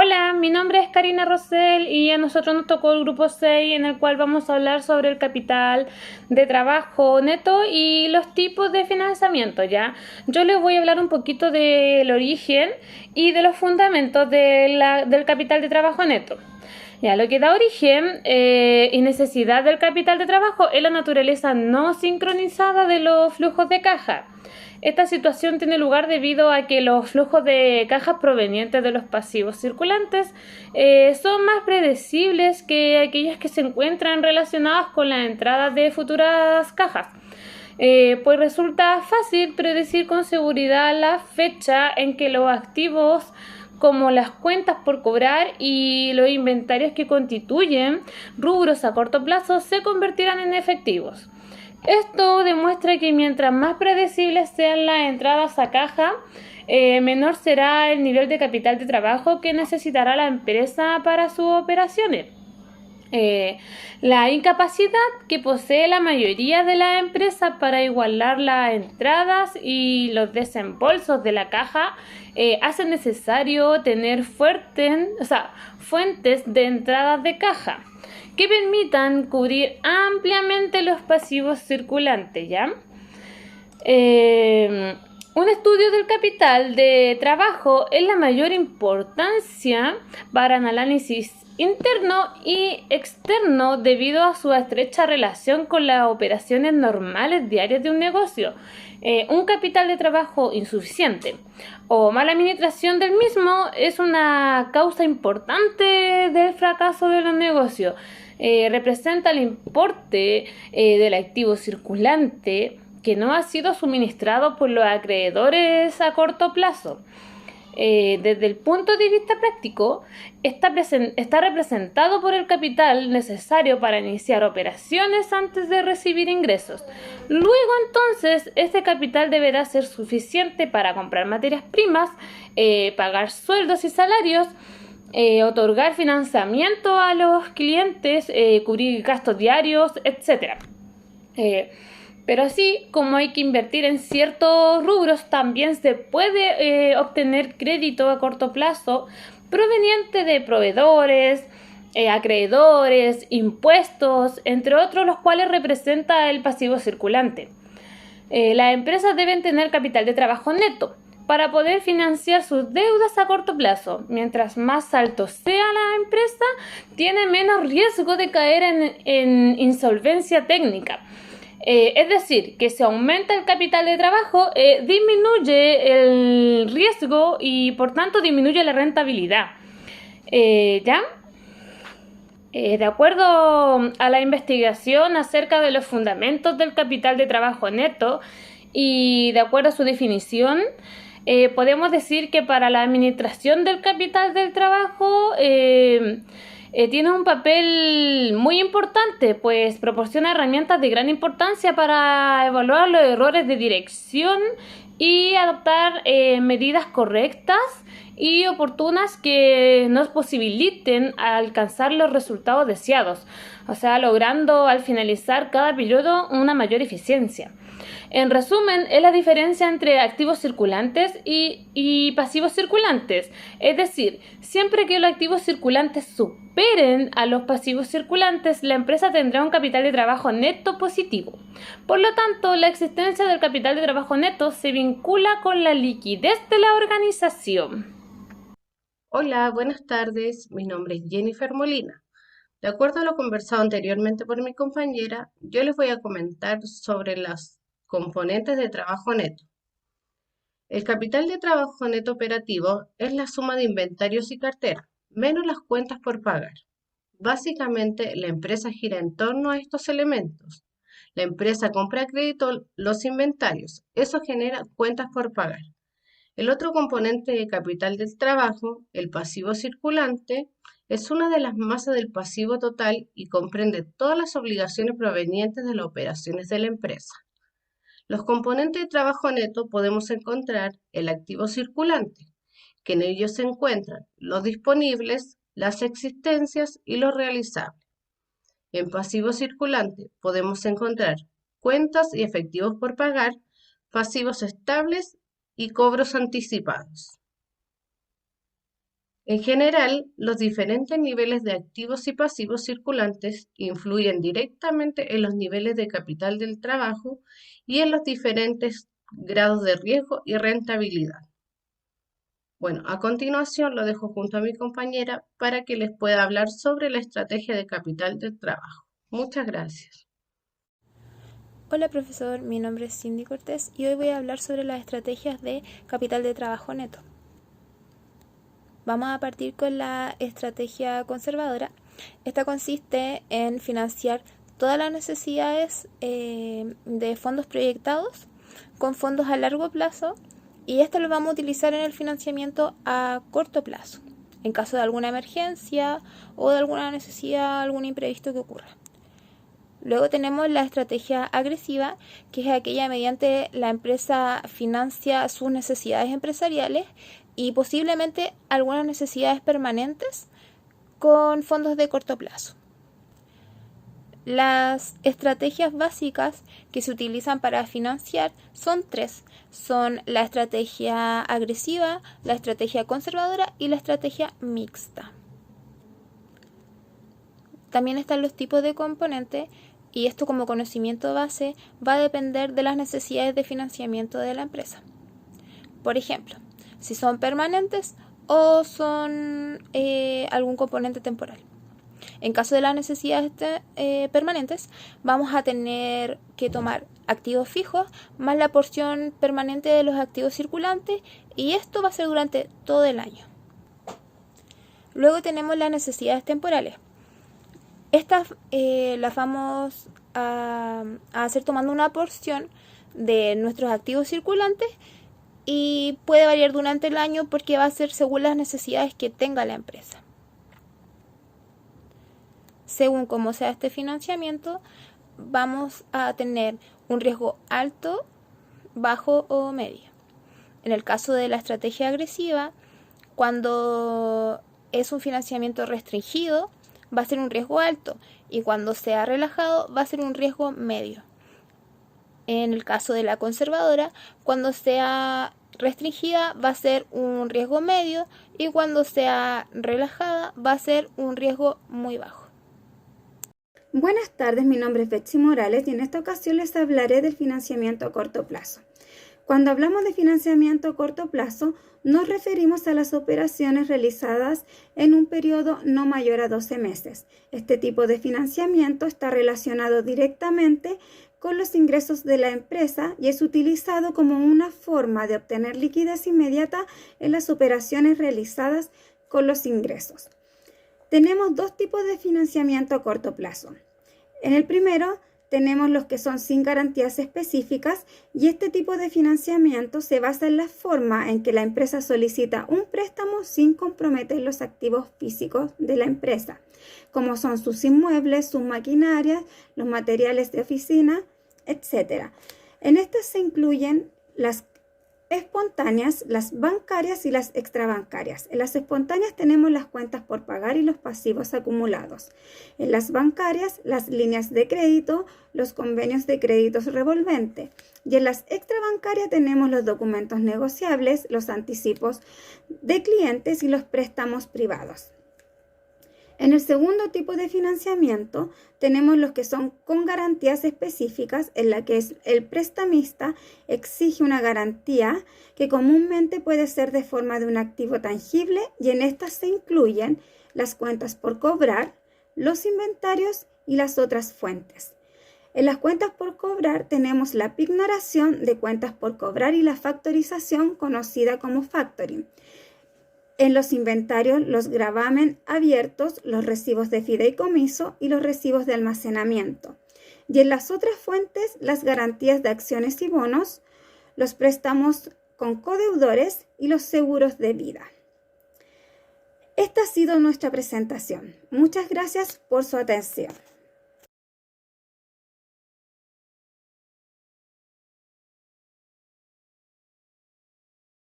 Hola, mi nombre es Karina Rosell y a nosotros nos tocó el grupo 6 en el cual vamos a hablar sobre el capital de trabajo neto y los tipos de financiamiento, ¿ya? Yo les voy a hablar un poquito del origen y de los fundamentos del capital de trabajo neto. Ya, lo que da origen y necesidad del capital de trabajo es la naturaleza no sincronizada de los flujos de caja. Esta situación tiene lugar debido a que los flujos de cajas provenientes de los pasivos circulantes son más predecibles que aquellas que se encuentran relacionadas con las entradas de futuras cajas. Pues resulta fácil predecir con seguridad la fecha en que los activos como las cuentas por cobrar y los inventarios que constituyen rubros a corto plazo se convertirán en efectivos. Esto demuestra que mientras más predecibles sean las entradas a caja, menor será el nivel de capital de trabajo que necesitará la empresa para sus operaciones. Eh, la incapacidad que posee la mayoría de las empresas para igualar las entradas y los desembolsos de la caja hace necesario tener fuentes de entradas de caja que permitan cubrir ampliamente los pasivos circulantes, ¿ya? Un estudio del capital de trabajo es la mayor importancia para el análisis interno y externo debido a su estrecha relación con las operaciones normales diarias de un negocio. Un capital de trabajo insuficiente o mala administración del mismo es una causa importante del fracaso de los negocios. Representa el importe del activo circulante que no ha sido suministrado por los acreedores a corto plazo. Desde el punto de vista práctico, está representado por el capital necesario para iniciar operaciones antes de recibir ingresos. Luego, entonces, este capital deberá ser suficiente para comprar materias primas, pagar sueldos y salarios, otorgar financiamiento a los clientes, cubrir gastos diarios, etc. Pero así como hay que invertir en ciertos rubros, también se puede obtener crédito a corto plazo proveniente de proveedores, acreedores, impuestos, entre otros, los cuales representa el pasivo circulante. Las empresas deben tener capital de trabajo neto para poder financiar sus deudas a corto plazo. Mientras más alto sea la empresa, tiene menos riesgo de caer en insolvencia técnica. Es decir, que si aumenta el capital de trabajo, disminuye el riesgo y por tanto disminuye la rentabilidad. ¿Ya? De acuerdo a la investigación acerca de los fundamentos del capital de trabajo neto y de acuerdo a su definición, podemos decir que para la administración del capital del trabajo tiene un papel muy importante, pues proporciona herramientas de gran importancia para evaluar los errores de dirección y adoptar medidas correctas y oportunas que nos posibiliten alcanzar los resultados deseados, o sea, logrando al finalizar cada periodo una mayor eficiencia. En resumen, es la diferencia entre activos circulantes y pasivos circulantes. Es decir, siempre que los activos circulantes superen a los pasivos circulantes, la empresa tendrá un capital de trabajo neto positivo. Por lo tanto, la existencia del capital de trabajo neto se vincula con la liquidez de la organización. Hola, buenas tardes. Mi nombre es Jennifer Molina. De acuerdo a lo conversado anteriormente por mi compañera, yo les voy a comentar sobre las componentes de trabajo neto. El capital de trabajo neto operativo es la suma de inventarios y cartera, menos las cuentas por pagar. Básicamente, la empresa gira en torno a estos elementos. La empresa compra a crédito los inventarios. Eso genera cuentas por pagar. El otro componente de capital del trabajo, el pasivo circulante, es una de las masas del pasivo total y comprende todas las obligaciones provenientes de las operaciones de la empresa. Los componentes de trabajo neto podemos encontrar el activo circulante, que en ellos se encuentran los disponibles, las existencias y los realizables. En pasivo circulante podemos encontrar cuentas y efectivos por pagar, pasivos estables y cobros anticipados. En general, los diferentes niveles de activos y pasivos circulantes influyen directamente en los niveles de capital del trabajo y en los diferentes grados de riesgo y rentabilidad. Bueno, a continuación lo dejo junto a mi compañera para que les pueda hablar sobre la estrategia de capital del trabajo. Muchas gracias. Hola profesor, mi nombre es Cindy Cortés y hoy voy a hablar sobre las estrategias de capital de trabajo neto. Vamos a partir con la estrategia conservadora. Esta consiste en financiar todas las necesidades de fondos proyectados con fondos a largo plazo, y esto lo vamos a utilizar en el financiamiento a corto plazo, en caso de alguna emergencia o de alguna necesidad, algún imprevisto que ocurra. Luego tenemos la estrategia agresiva, que es aquella mediante la empresa financia sus necesidades empresariales y posiblemente algunas necesidades permanentes con fondos de corto plazo. Las estrategias básicas que se utilizan para financiar son tres. Son la estrategia agresiva, la estrategia conservadora y la estrategia mixta. También están los tipos de componentes, y esto como conocimiento base va a depender de las necesidades de financiamiento de la empresa. Por ejemplo, si son permanentes o son algún componente temporal. En caso de las necesidades permanentes, vamos a tener que tomar activos fijos más la porción permanente de los activos circulantes, y esto va a ser durante todo el año. Luego tenemos las necesidades temporales. Estas las vamos a hacer tomando una porción de nuestros activos circulantes, y puede variar durante el año porque va a ser según las necesidades que tenga la empresa. Según cómo sea este financiamiento, vamos a tener un riesgo alto, bajo o medio. En el caso de la estrategia agresiva, cuando es un financiamiento restringido, va a ser un riesgo alto, y cuando sea relajado va a ser un riesgo medio. En el caso de la conservadora, cuando sea restringida va a ser un riesgo medio, y cuando sea relajada va a ser un riesgo muy bajo. Buenas tardes, mi nombre es Betsy Morales y en esta ocasión les hablaré del financiamiento a corto plazo. Cuando hablamos de financiamiento a corto plazo, nos referimos a las operaciones realizadas en un periodo no mayor a 12 meses. Este tipo de financiamiento está relacionado directamente con los ingresos de la empresa y es utilizado como una forma de obtener liquidez inmediata en las operaciones realizadas con los ingresos. Tenemos dos tipos de financiamiento a corto plazo. En el primero tenemos los que son sin garantías específicas, y este tipo de financiamiento se basa en la forma en que la empresa solicita un préstamo sin comprometer los activos físicos de la empresa, como son sus inmuebles, sus maquinarias, los materiales de oficina, etc. En estas se incluyen las espontáneas, las bancarias y las extrabancarias. En las espontáneas tenemos las cuentas por pagar y los pasivos acumulados. En las bancarias, las líneas de crédito, los convenios de créditos revolvente. Y en las extrabancarias tenemos los documentos negociables, los anticipos de clientes y los préstamos privados. En el segundo tipo de financiamiento tenemos los que son con garantías específicas, en la que el prestamista exige una garantía que comúnmente puede ser de forma de un activo tangible, y en estas se incluyen las cuentas por cobrar, los inventarios y las otras fuentes. En las cuentas por cobrar tenemos la pignoración de cuentas por cobrar y la factorización, conocida como factoring. En los inventarios, los gravamen abiertos, los recibos de fideicomiso y los recibos de almacenamiento. Y en las otras fuentes, las garantías de acciones y bonos, los préstamos con codeudores y los seguros de vida. Esta ha sido nuestra presentación. Muchas gracias por su atención.